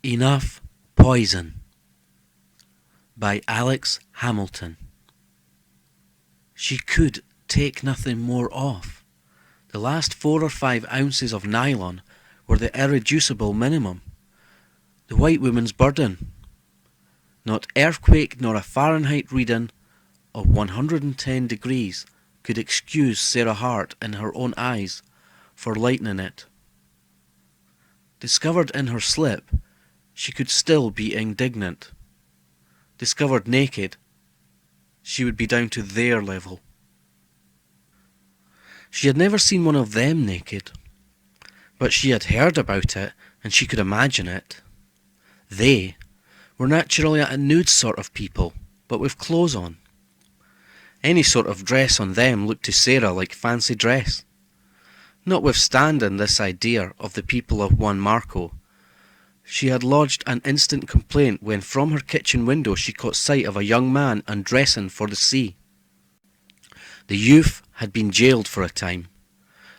Enough Poison by Alex Hamilton. She could take nothing more off. The last 4 or 5 ounces of nylon were the irreducible minimum. The white woman's burden. Not earthquake nor a Fahrenheit reading of 110 degrees could excuse Sarah Hart in her own eyes for lightening it. Discovered in her slip, she could still be indignant. Discovered naked, she would be down to their level. She had never seen one of them naked, but she had heard about it and she could imagine it. They were naturally a nude sort of people, but with clothes on. Any sort of dress on them looked to Sarah like fancy dress. Notwithstanding this idea of the people of Juan Marco, she had lodged an instant complaint when from her kitchen window she caught sight of a young man undressing for the sea. The youth had been jailed for a time.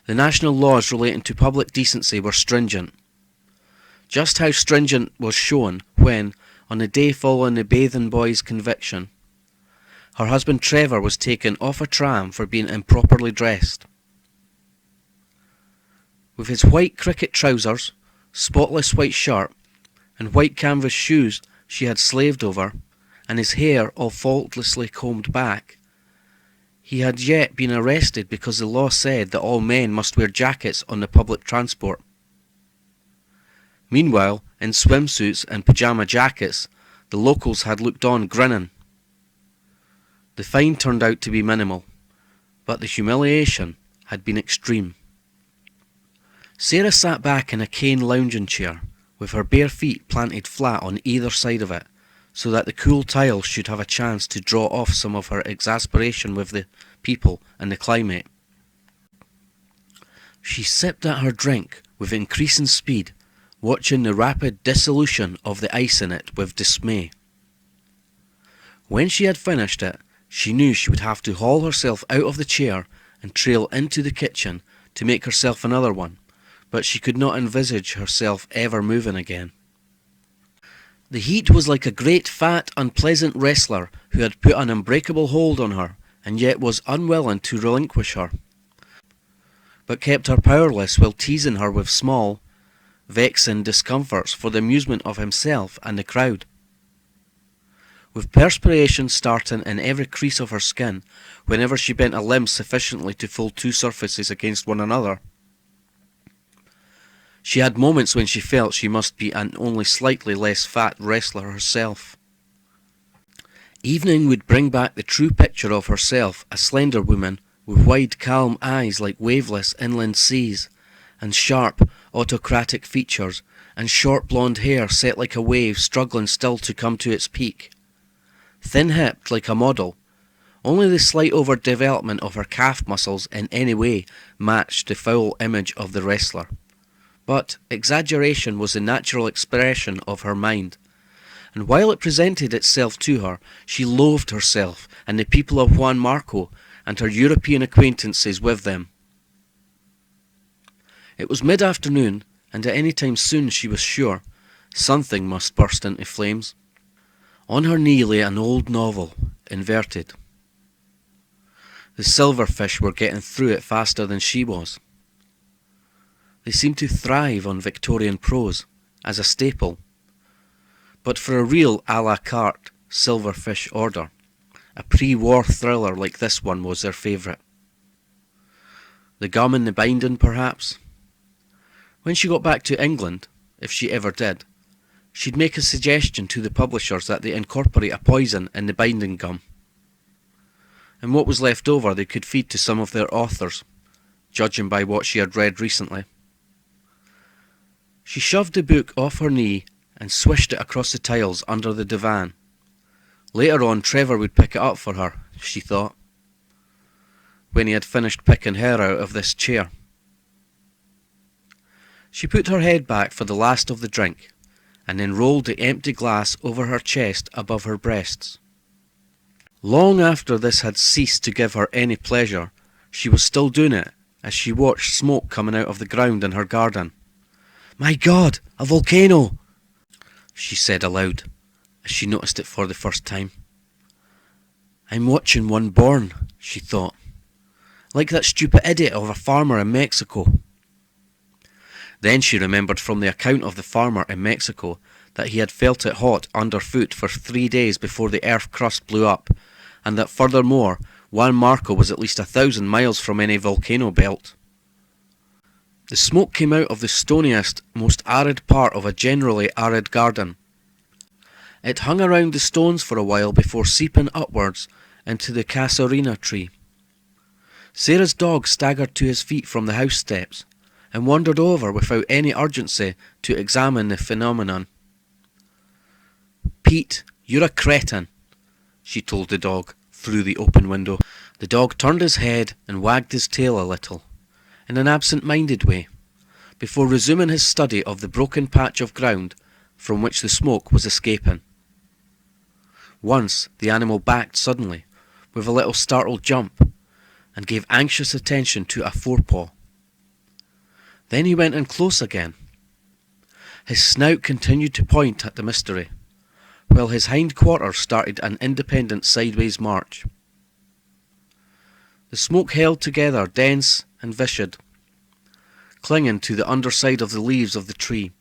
The national laws relating to public decency were stringent. Just how stringent was shown when, on the day following the bathing boy's conviction, her husband Trevor was taken off a tram for being improperly dressed. With his white cricket trousers, spotless white shirt, and white canvas shoes she had slaved over, and his hair all faultlessly combed back, he had yet been arrested because the law said that all men must wear jackets on the public transport. Meanwhile, in swimsuits and pyjama jackets, the locals had looked on grinning. The fine turned out to be minimal, but the humiliation had been extreme. Sarah sat back in a cane lounging chair, with her bare feet planted flat on either side of it, so that the cool tiles should have a chance to draw off some of her exasperation with the people and the climate. She sipped at her drink with increasing speed, watching the rapid dissolution of the ice in it with dismay. When she had finished it, she knew she would have to haul herself out of the chair and trail into the kitchen to make herself another one, but she could not envisage herself ever moving again. The heat was like a great fat unpleasant wrestler who had put an unbreakable hold on her and yet was unwilling to relinquish her, but kept her powerless while teasing her with small, vexing discomforts for the amusement of himself and the crowd. With perspiration starting in every crease of her skin whenever she bent a limb sufficiently to fold 2 surfaces against one another, she had moments when she felt she must be an only slightly less fat wrestler herself. Evening would bring back the true picture of herself, a slender woman with wide calm eyes like waveless inland seas, and sharp autocratic features, and short blonde hair set like a wave struggling still to come to its peak. Thin-hipped like a model, only the slight overdevelopment of her calf muscles in any way matched the foul image of the wrestler. But exaggeration was the natural expression of her mind, and while it presented itself to her, she loathed herself and the people of Juan Marco and her European acquaintances with them. It was mid-afternoon, and at any time soon, she was sure, something must burst into flames. On her knee lay an old novel, inverted. The silverfish were getting through it faster than she was. They seemed to thrive on Victorian prose, as a staple, but for a real à la carte silverfish order, a pre-war thriller like this one was their favourite. The gum in the binding, perhaps. When she got back to England, if she ever did, she'd make a suggestion to the publishers that they incorporate a poison in the binding gum, and what was left over they could feed to some of their authors, judging by what she had read recently. She shoved the book off her knee and swished it across the tiles under the divan. Later on Trevor would pick it up for her, she thought, when he had finished picking her out of this chair. She put her head back for the last of the drink, and then rolled the empty glass over her chest above her breasts. Long after this had ceased to give her any pleasure, she was still doing it as she watched smoke coming out of the ground in her garden. "My God, a volcano!" she said aloud, as she noticed it for the first time. I'm watching one born, she thought, like that stupid idiot of a farmer in Mexico. Then she remembered from the account of the farmer in Mexico that he had felt it hot underfoot for 3 days before the earth crust blew up, and that furthermore, Juan Marco was at least 1,000 miles from any volcano belt. The smoke came out of the stoniest, most arid part of a generally arid garden. It hung around the stones for a while before seeping upwards into the casuarina tree. Sarah's dog staggered to his feet from the house steps, and wandered over without any urgency to examine the phenomenon. Pete, you're a cretin, she told the dog through the open window. The dog turned his head and wagged his tail a little, in an absent-minded way, before resuming his study of the broken patch of ground from which the smoke was escaping. Once the animal backed suddenly, with a little startled jump, and gave anxious attention to a forepaw. Then he went in close again. His snout continued to point at the mystery, while his hind quarters started an independent sideways march. The smoke held together, dense and viscid, clinging to the underside of the leaves of the tree,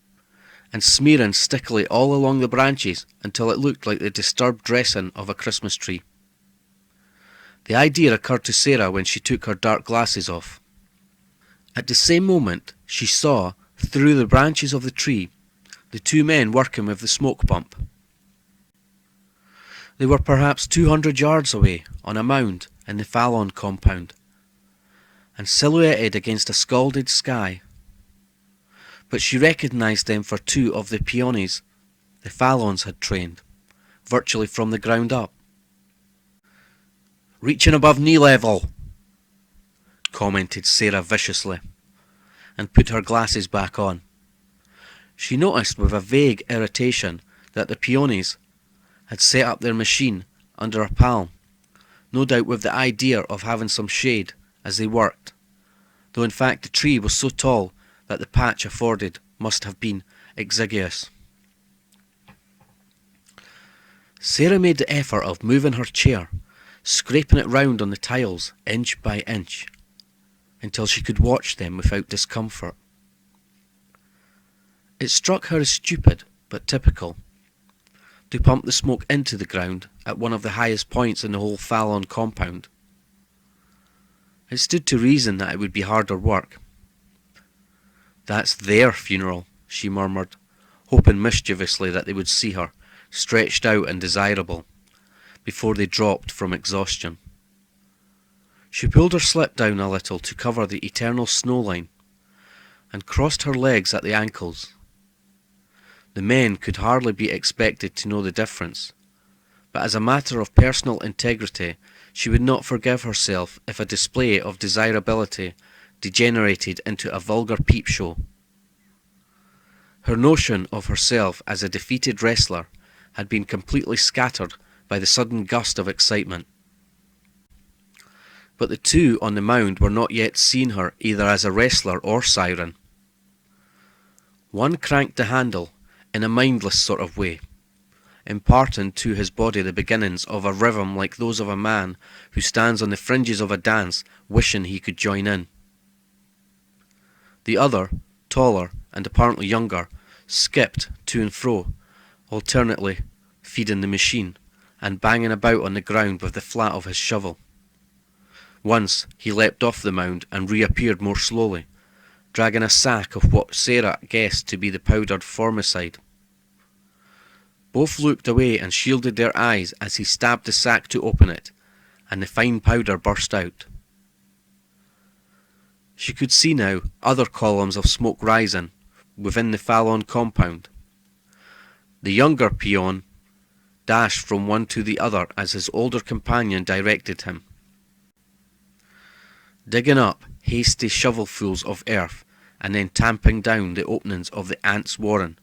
and smearing stickily all along the branches until it looked like the disturbed dressing of a Christmas tree. The idea occurred to Sarah when she took her dark glasses off. At the same moment, she saw, through the branches of the tree, the two men working with the smoke pump. They were perhaps 200 yards away, on a mound in the Fallon compound, and silhouetted against a scalded sky. But she recognised them for two of the peonies the Fallons had trained, virtually from the ground up. "Reaching above knee level," commented Sarah viciously, and put her glasses back on. She noticed with a vague irritation that the peonies had set up their machine under a palm, no doubt with the idea of having some shade as they worked, though in fact the tree was so tall that the patch afforded must have been exiguous. Sarah made the effort of moving her chair, scraping it round on the tiles inch by inch, until she could watch them without discomfort. It struck her as stupid, but typical, to pump the smoke into the ground at one of the highest points in the whole Fallon compound. It stood to reason that it would be harder work. "That's their funeral," she murmured, hoping mischievously that they would see her, stretched out and desirable, before they dropped from exhaustion. She pulled her slip down a little to cover the eternal snow line, and crossed her legs at the ankles. The men could hardly be expected to know the difference, but as a matter of personal integrity, she would not forgive herself if a display of desirability degenerated into a vulgar peep show. Her notion of herself as a defeated wrestler had been completely scattered by the sudden gust of excitement. But the two on the mound were not yet seeing her either as a wrestler or siren. One cranked the handle in a mindless sort of way, imparting to his body the beginnings of a rhythm like those of a man who stands on the fringes of a dance wishing he could join in. The other, taller and apparently younger, skipped to and fro, alternately feeding the machine and banging about on the ground with the flat of his shovel. Once he leapt off the mound and reappeared more slowly, dragging a sack of what Sarah guessed to be the powdered formicide. Both looked away and shielded their eyes as he stabbed the sack to open it, and the fine powder burst out. She could see now other columns of smoke rising within the Fallon compound. The younger peon dashed from one to the other as his older companion directed him, digging up hasty shovelfuls of earth and then tamping down the openings of the ants' warren,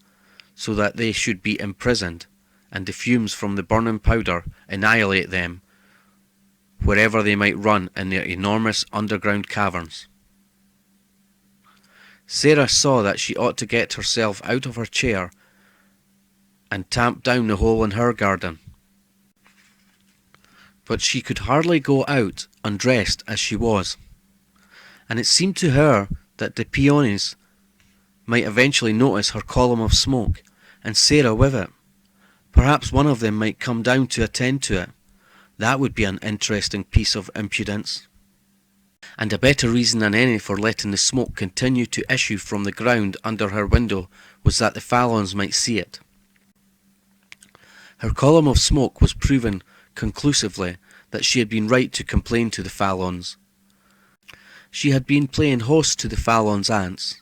so that they should be imprisoned, and the fumes from the burning powder annihilate them wherever they might run in their enormous underground caverns. Sarah saw that she ought to get herself out of her chair and tamped down the hole in her garden. But she could hardly go out undressed as she was, and it seemed to her that the peonies might eventually notice her column of smoke, and Sarah with it. Perhaps one of them might come down to attend to it. That would be an interesting piece of impudence, and a better reason than any for letting the smoke continue to issue from the ground under her window was that the Fallons might see it. Her column of smoke was proven conclusively that she had been right to complain to the Fallons. She had been playing host to the Fallons' aunts.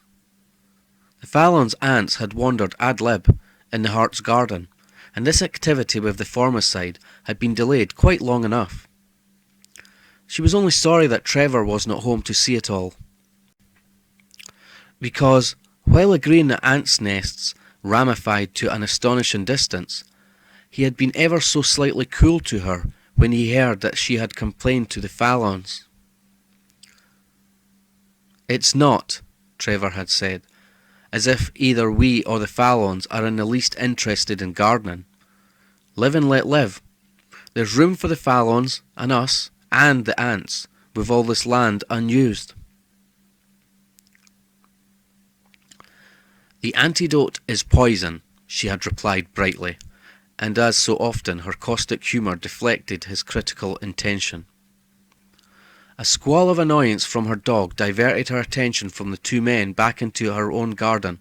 The Fallons' aunts had wandered ad lib in the Harts' garden, and this activity with the Formicide had been delayed quite long enough. She was only sorry that Trevor was not home to see it all, because, while agreeing that ants' nests ramified to an astonishing distance, he had been ever so slightly cool to her when he heard that she had complained to the Fallons. "It's not," Trevor had said, "as if either we or the Fallons are in the least interested in gardening. Live and let live. There's room for the Fallons, and us, and the ants, with all this land unused." "The antidote is poison," she had replied brightly, and as so often her caustic humour deflected his critical intention. A squall of annoyance from her dog diverted her attention from the two men back into her own garden.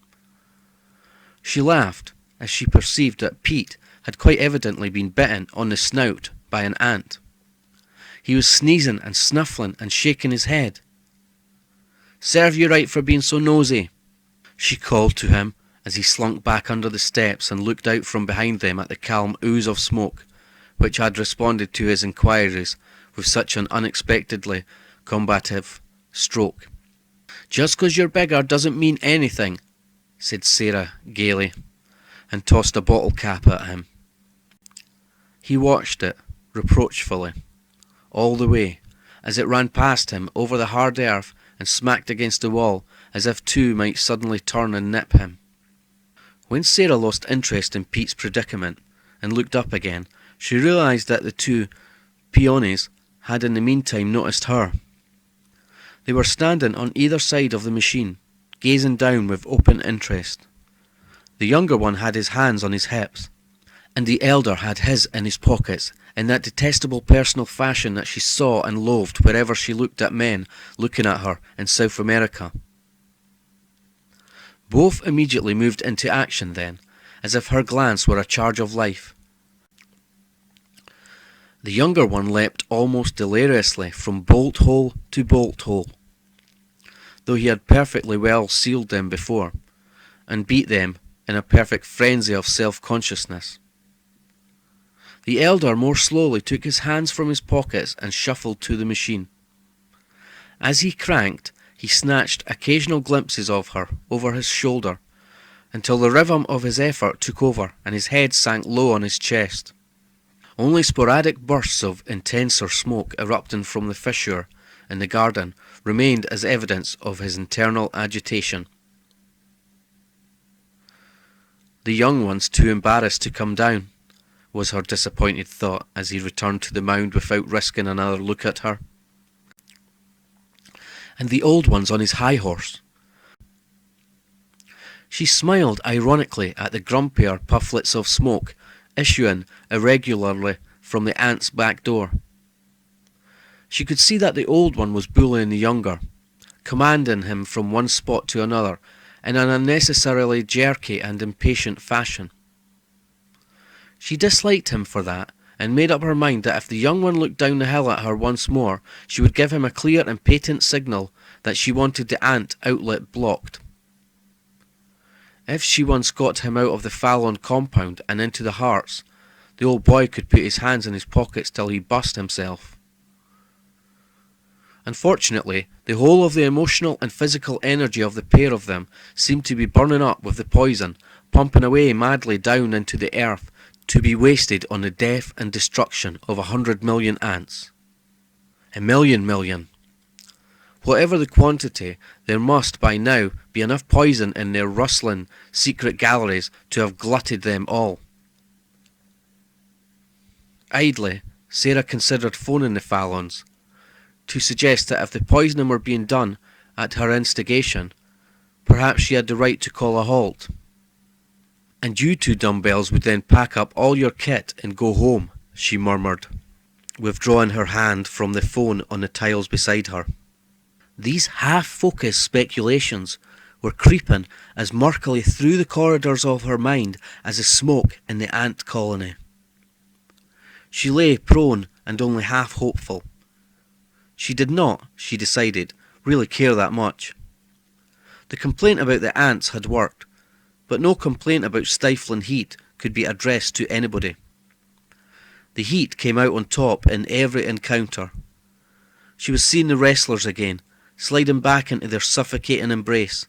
She laughed as she perceived that Pete had quite evidently been bitten on the snout by an ant. He was sneezing and snuffling and shaking his head. "Serve you right for being so nosy," she called to him as he slunk back under the steps and looked out from behind them at the calm ooze of smoke, which had responded to his inquiries with such an unexpectedly combative stroke. "Just 'cause you're bigger doesn't mean anything," said Sarah gaily, and tossed a bottle cap at him. He watched it, reproachfully, all the way, as it ran past him over the hard earth and smacked against the wall, as if two might suddenly turn and nip him. When Sarah lost interest in Pete's predicament and looked up again, she realised that the two peonies had in the meantime noticed her. They were standing on either side of the machine, gazing down with open interest. The younger one had his hands on his hips, and the elder had his in his pockets, in that detestable personal fashion that she saw and loathed wherever she looked at men looking at her in South America. Both immediately moved into action then, as if her glance were a charge of life. The younger one leapt almost deliriously from bolt hole to bolt hole, though he had perfectly well sealed them before, and beat them in a perfect frenzy of self-consciousness. The elder more slowly took his hands from his pockets and shuffled to the machine. As he cranked, he snatched occasional glimpses of her over his shoulder, until the rhythm of his effort took over and his head sank low on his chest. Only sporadic bursts of intenser smoke erupting from the fissure in the garden remained as evidence of his internal agitation. "The young one's too embarrassed to come down," was her disappointed thought as he returned to the mound without risking another look at her. "And the old one's on his high horse." She smiled ironically at the grumpier pufflets of smoke issuing irregularly from the aunt's back door. She could see that the old one was bullying the younger, commanding him from one spot to another in an unnecessarily jerky and impatient fashion. She disliked him for that, and made up her mind that if the young one looked down the hill at her once more, she would give him a clear and patent signal that she wanted the ant outlet blocked. If she once got him out of the Fallon compound and into the Harts, the old boy could put his hands in his pockets till he bust himself. Unfortunately, the whole of the emotional and physical energy of the pair of them seemed to be burning up with the poison, pumping away madly down into the earth, to be wasted on the death and destruction of 100 million ants. A million. Whatever the quantity, there must by now be enough poison in their rustling secret galleries to have glutted them all. Idly, Sarah considered phoning the Fallons to suggest that if the poisoning were being done at her instigation, perhaps she had the right to call a halt. "And you two dumbbells would then pack up all your kit and go home," she murmured, withdrawing her hand from the phone on the tiles beside her. These half-focused speculations were creeping as murkily through the corridors of her mind as the smoke in the ant colony. She lay prone and only half hopeful. She did not, she decided, really care that much. The complaint about the ants had worked, but no complaint about stifling heat could be addressed to anybody. The heat came out on top in every encounter. She was seeing the wrestlers again, sliding back into their suffocating embrace,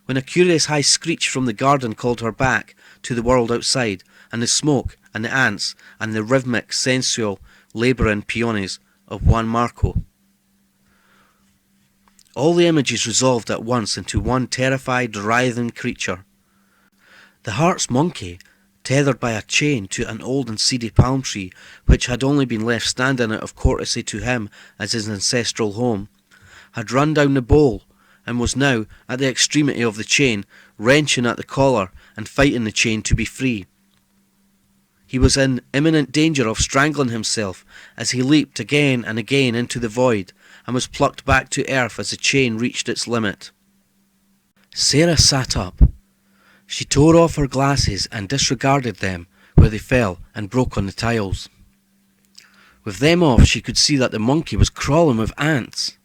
when a curious high screech from the garden called her back to the world outside, and the smoke, and the ants, and the rhythmic, sensual, labouring peonies of Juan Marco. All the images resolved at once into one terrified, writhing creature. The Hart's monkey, tethered by a chain to an old and seedy palm tree, which had only been left standing out of courtesy to him as his ancestral home, had run down the bowl, and was now, at the extremity of the chain, wrenching at the collar and fighting the chain to be free. He was in imminent danger of strangling himself as he leaped again and again into the void, and was plucked back to earth as the chain reached its limit. Sarah sat up. She tore off her glasses and disregarded them where they fell and broke on the tiles. With them off, she could see that the monkey was crawling with ants,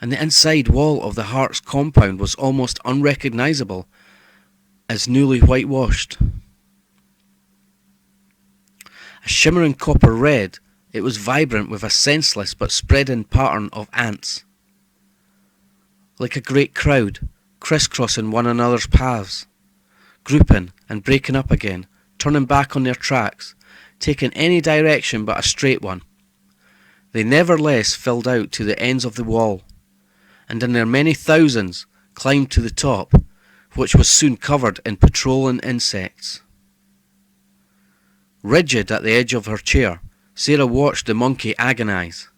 and the inside wall of the Hart's compound was almost unrecognisable as newly whitewashed. A shimmering copper red, it was vibrant with a senseless but spreading pattern of ants. Like a great crowd, crisscrossing one another's paths, grouping and breaking up again, turning back on their tracks, taking any direction but a straight one. They nevertheless filled out to the ends of the wall, and in their many thousands climbed to the top, which was soon covered in patrolling insects. Rigid at the edge of her chair, Sarah watched the monkey agonise.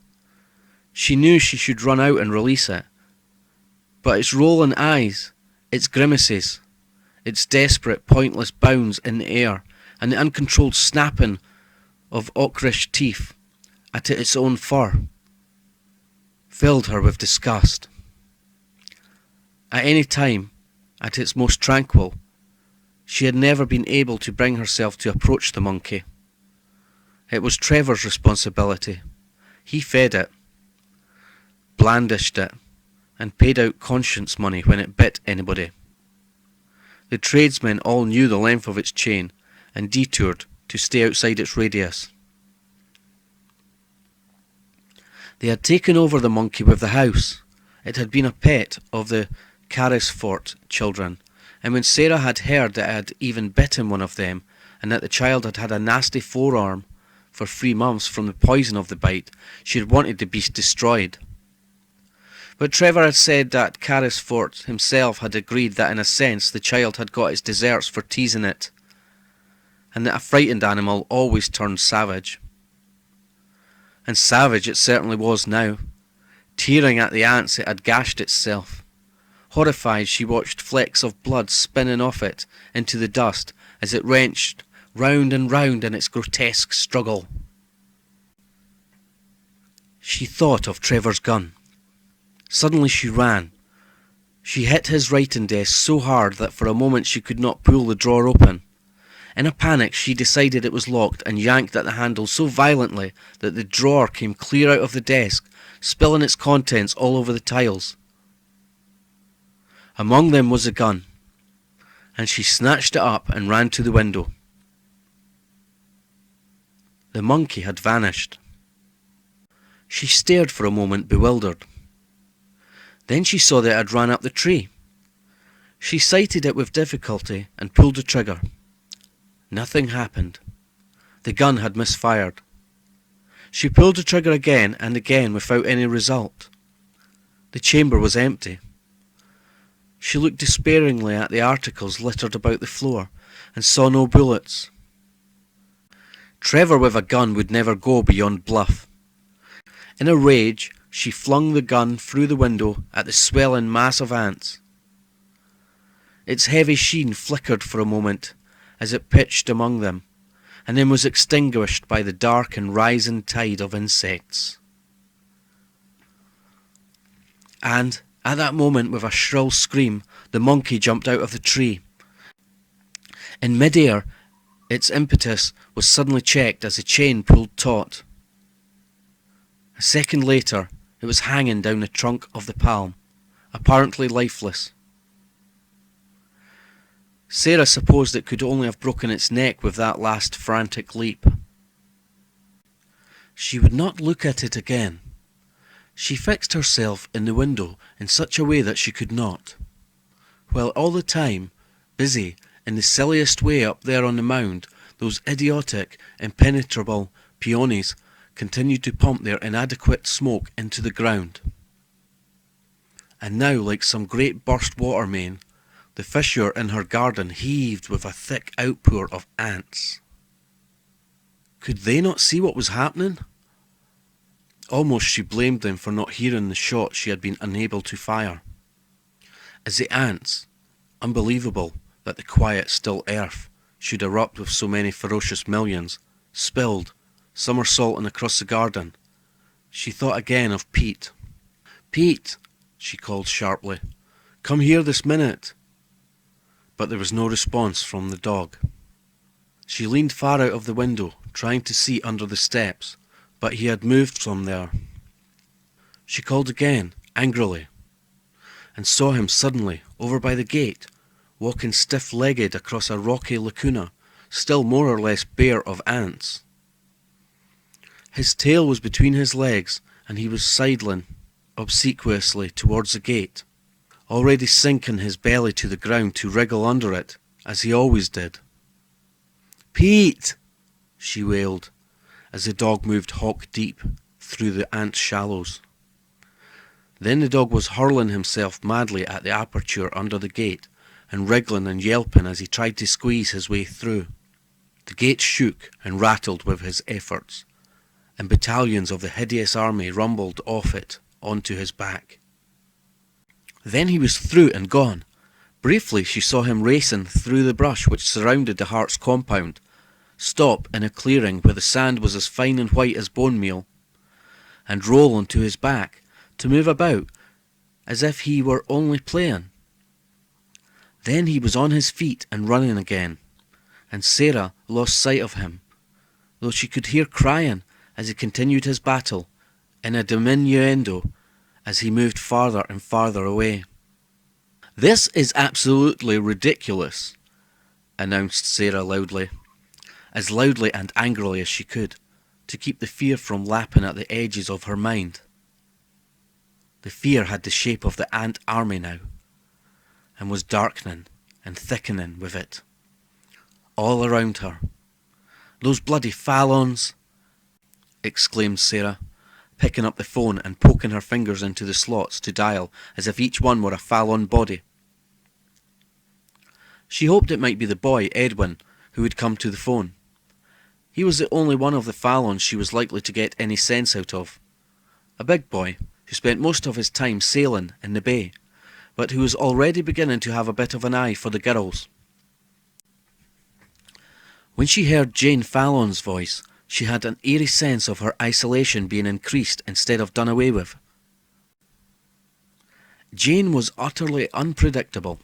She knew she should run out and release it, but its rolling eyes, its grimaces, its desperate, pointless bounds in the air, and the uncontrolled snapping of ochreish teeth at its own fur, filled her with disgust. At any time, at its most tranquil, she had never been able to bring herself to approach the monkey. It was Trevor's responsibility. He fed it, blandished it, and paid out conscience money when it bit anybody. The tradesmen all knew the length of its chain, and detoured to stay outside its radius. They had taken over the monkey with the house. It had been a pet of the Carrisford children, and when Sarah had heard that it had even bitten one of them, and that the child had had a nasty forearm for 3 months from the poison of the bite, she had wanted the beast destroyed. But Trevor had said that Carrisford himself had agreed that in a sense the child had got its deserts for teasing it, and that a frightened animal always turns savage. And savage it certainly was now. Tearing at the ants, it had gashed itself. Horrified, she watched flecks of blood spinning off it into the dust as it wrenched round and round in its grotesque struggle. She thought of Trevor's gun. Suddenly she ran. She hit his writing desk so hard that for a moment she could not pull the drawer open. In a panic, she decided it was locked and yanked at the handle so violently that the drawer came clear out of the desk, spilling its contents all over the tiles. Among them was a gun, and she snatched it up and ran to the window. The monkey had vanished. She stared for a moment, bewildered. Then she saw that it had run up the tree. She sighted it with difficulty and pulled the trigger. Nothing happened. The gun had misfired. She pulled the trigger again and again without any result. The chamber was empty. She looked despairingly at the articles littered about the floor and saw no bullets. Trevor with a gun would never go beyond bluff. In a rage, she flung the gun through the window at the swelling mass of ants. Its heavy sheen flickered for a moment as it pitched among them, and then was extinguished by the dark and rising tide of insects. And, at that moment, with a shrill scream, the monkey jumped out of the tree. In mid-air, its impetus was suddenly checked as the chain pulled taut. A second later, it was hanging down the trunk of the palm, apparently lifeless. Sarah supposed it could only have broken its neck with that last frantic leap. She would not look at it again. She fixed herself in the window in such a way that she could not, while all the time, busy in the silliest way up there on the mound, those idiotic, impenetrable peonies continued to pump their inadequate smoke into the ground. And now, like some great burst water main, the fissure in her garden heaved with a thick outpour of ants. Could they not see what was happening? Almost she blamed them for not hearing the shot she had been unable to fire. As the ants, unbelievable that the quiet, still earth should erupt with so many ferocious millions, spilled, somersaulting across the garden, she thought again of Pete. "Pete," she called sharply, "come here this minute." But there was no response from the dog. She leaned far out of the window, trying to see under the steps, but he had moved from there. She called again, angrily, and saw him suddenly, over by the gate, walking stiff-legged across a rocky lacuna, still more or less bare of ants. His tail was between his legs, and he was sidling obsequiously towards the gate, already sinking his belly to the ground to wriggle under it, as he always did. "Pete!" she wailed, as the dog moved hock-deep through the ant shallows. Then the dog was hurling himself madly at the aperture under the gate, and wriggling and yelping as he tried to squeeze his way through. The gate shook and rattled with his efforts, and battalions of the hideous army rumbled off it onto his back. Then he was through and gone. Briefly she saw him racing through the brush which surrounded the Hart's compound, stop in a clearing where the sand was as fine and white as bone meal, and roll onto his back, to move about as if he were only playing. Then he was on his feet and running again, and Sarah lost sight of him, though she could hear crying as he continued his battle, in a diminuendo as he moved farther and farther away. "This is absolutely ridiculous," announced Sarah loudly, as loudly and angrily as she could, to keep the fear from lapping at the edges of her mind. The fear had the shape of the ant army now, and was darkening and thickening with it, all around her. "Those bloody Fallons!" exclaimed Sarah, picking up the phone and poking her fingers into the slots to dial as if each one were a Fallon body. She hoped it might be the boy, Edwin, who would come to the phone. He was the only one of the Fallons she was likely to get any sense out of. A big boy, who spent most of his time sailing in the bay, but who was already beginning to have a bit of an eye for the girls. When she heard Jane Fallon's voice, she had an eerie sense of her isolation being increased instead of done away with. Jane was utterly unpredictable.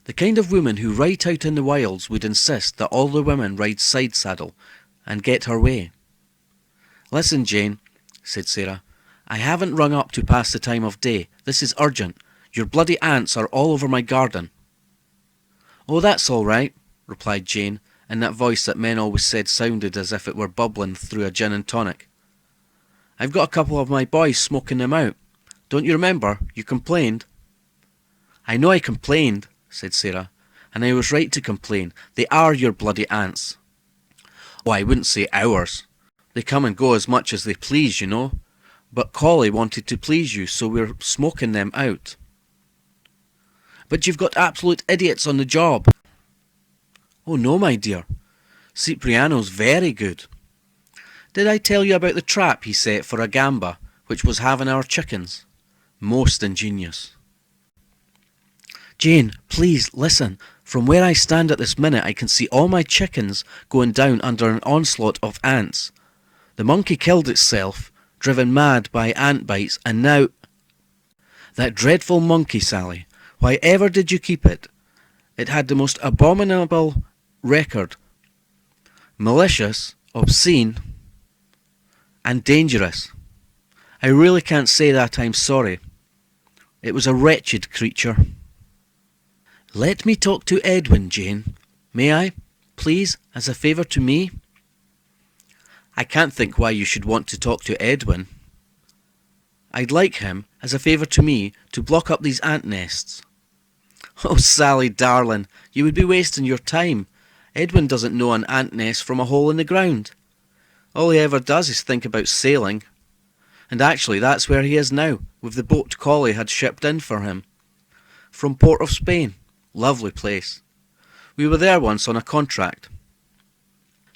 The kind of woman who right out in the wilds would insist that all the women ride side saddle and get her way. "Listen, Jane," said Sarah, "I haven't rung up to pass the time of day. This is urgent. Your bloody ants are all over my garden." "Oh, that's all right," replied Jane, in that voice that men always said sounded as if it were bubbling through a gin and tonic. "I've got a couple of my boys smoking them out. Don't you remember? You complained." "I know I complained," said Sarah, "and I was right to complain. They are your bloody ants." "Oh, I wouldn't say ours. They come and go as much as they please, you know. But Collie wanted to please you, so we're smoking them out." "But you've got absolute idiots on the job." "Oh no, my dear. Cipriano's very good. Did I tell you about the trap he set for a gamba, which was having our chickens? Most ingenious. Jane, please listen. From where I stand at this minute, I can see all my chickens going down under an onslaught of ants. The monkey killed itself, driven mad by ant bites, and now... That dreadful monkey, Sally. Why ever did you keep it? It had the most abominable record. Malicious, obscene, and dangerous. I really can't say that I'm sorry. It was a wretched creature. Let me talk to Edwin, Jane. May I, please, as a favour to me? I can't think why you should want to talk to Edwin. I'd like him, as a favour to me, to block up these ant nests. Oh, Sally, darling, you would be wasting your time. Edwin doesn't know an ant nest from a hole in the ground. All he ever does is think about sailing. And actually, that's where he is now, with the boat Collie had shipped in for him. From Port of Spain. Lovely place. We were there once on a contract.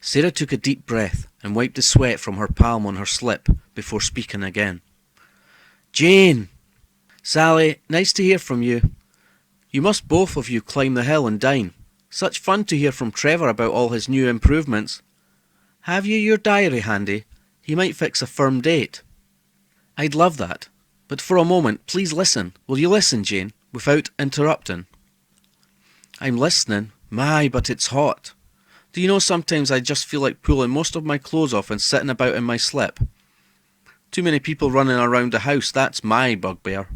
Sarah took a deep breath and wiped the sweat from her palm on her slip before speaking again. Jane! Sally, nice to hear from you. You must both of you climb the hill and dine. Such fun to hear from Trevor about all his new improvements. Have you your diary handy? He might fix a firm date. I'd love that. But for a moment, please listen. Will you listen, Jane, without interrupting? I'm listening. My, but it's hot. Do you know, sometimes I just feel like pulling most of my clothes off and sitting about in my slip. Too many people running around the house, that's my bugbear.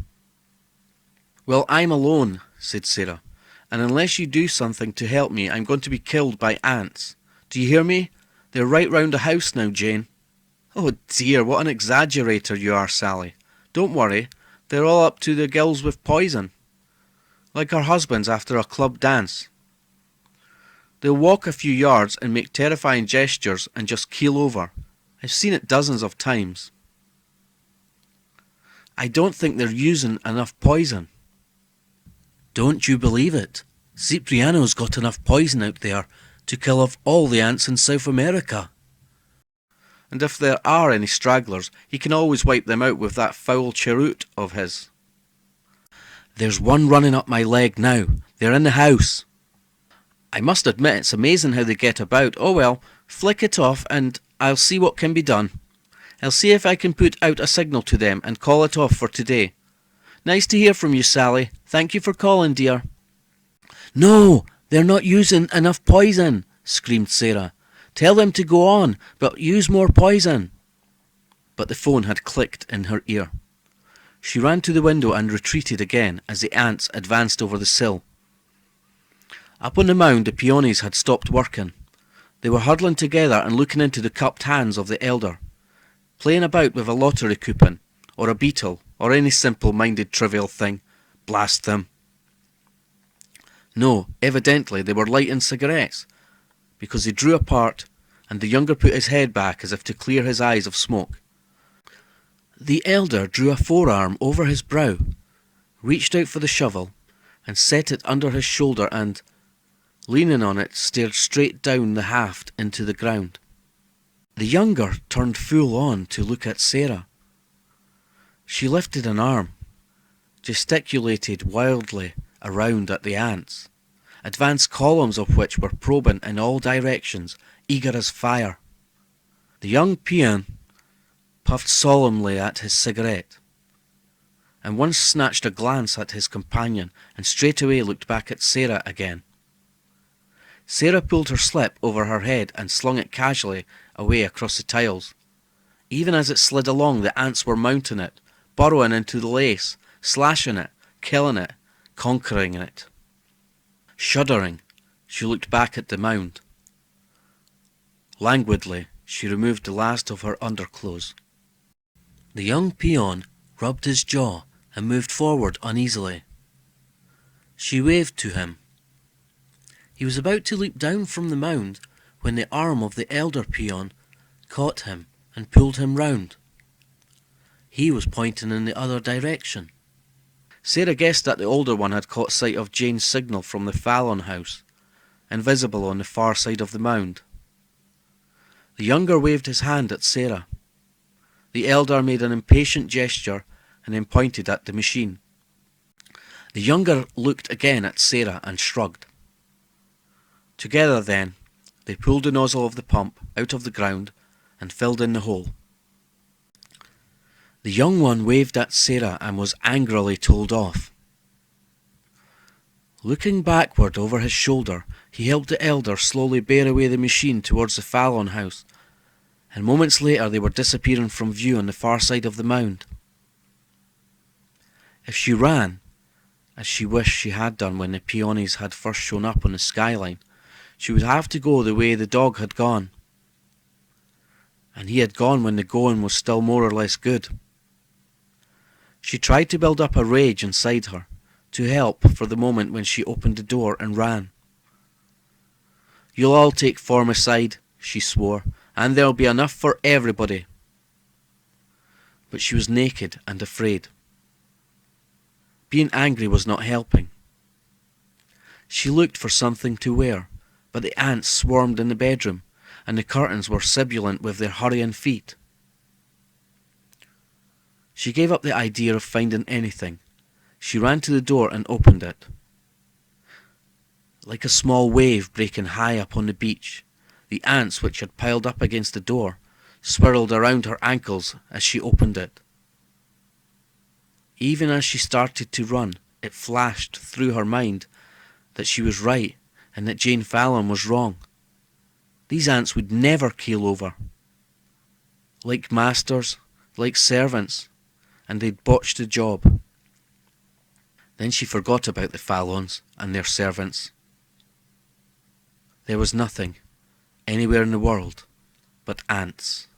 Well, I'm alone, said Sarah, and unless you do something to help me, I'm going to be killed by ants. Do you hear me? They're right round the house now, Jane. Oh dear, what an exaggerator you are, Sally. Don't worry, they're all up to their gills with poison. Like our husbands after a club dance. They'll walk a few yards and make terrifying gestures and just keel over. I've seen it dozens of times. I don't think they're using enough poison. Don't you believe it? Cipriano's got enough poison out there to kill off all the ants in South America. And if there are any stragglers, he can always wipe them out with that foul cheroot of his. There's one running up my leg now. They're in the house. I must admit it's amazing how they get about. Oh well, flick it off and I'll see what can be done. I'll see if I can put out a signal to them and call it off for today. Nice to hear from you, Sally. Thank you for calling, dear. No, they're not using enough poison, screamed Sarah. Tell them to go on, but use more poison. But the phone had clicked in her ear. She ran to the window and retreated again as the ants advanced over the sill. Up on the mound the peonies had stopped working. They were huddling together and looking into the cupped hands of the elder, playing about with a lottery coupon, or a beetle, or any simple-minded trivial thing. Blast them. No, evidently they were lighting cigarettes, because they drew apart, and the younger put his head back as if to clear his eyes of smoke. The elder drew a forearm over his brow, reached out for the shovel, and set it under his shoulder and, leaning on it, stared straight down the haft into the ground. The younger turned full on to look at Sarah. She lifted an arm, gesticulated wildly around at the ants, advanced columns of which were probing in all directions, eager as fire. The young peon puffed solemnly at his cigarette, and once snatched a glance at his companion, and straightway looked back at Sarah again. Sarah pulled her slip over her head and slung it casually away across the tiles. Even as it slid along, the ants were mounting it, burrowing into the lace, slashing it, killing it, conquering it. Shuddering, she looked back at the mound. Languidly, she removed the last of her underclothes. The young peon rubbed his jaw and moved forward uneasily. She waved to him. He was about to leap down from the mound when the arm of the elder peon caught him and pulled him round. He was pointing in the other direction. Sarah guessed that the older one had caught sight of Jane's signal from the Fallon house, invisible on the far side of the mound. The younger waved his hand at Sarah. The elder made an impatient gesture and then pointed at the machine. The younger looked again at Sarah and shrugged. Together then, they pulled the nozzle of the pump out of the ground and filled in the hole. The young one waved at Sarah and was angrily told off. Looking backward over his shoulder, he helped the elder slowly bear away the machine towards the Fallon house, and moments later they were disappearing from view on the far side of the mound. If she ran, as she wished she had done when the peonies had first shown up on the skyline, she would have to go the way the dog had gone. And he had gone when the going was still more or less good. She tried to build up a rage inside her, to help for the moment when she opened the door and ran. "You'll all take formicide," she swore, "and there'll be enough for everybody." But she was naked and afraid. Being angry was not helping. She looked for something to wear, but the ants swarmed in the bedroom, and the curtains were sibilant with their hurrying feet. She gave up the idea of finding anything. She ran to the door and opened it. Like a small wave breaking high up on the beach, the ants which had piled up against the door swirled around her ankles as she opened it. Even as she started to run, it flashed through her mind that she was right and that Jane Fallon was wrong. These ants would never keel over. Like masters, like servants, and they'd botched the job. Then she forgot about the Fallons and their servants. There was nothing, anywhere in the world, but ants.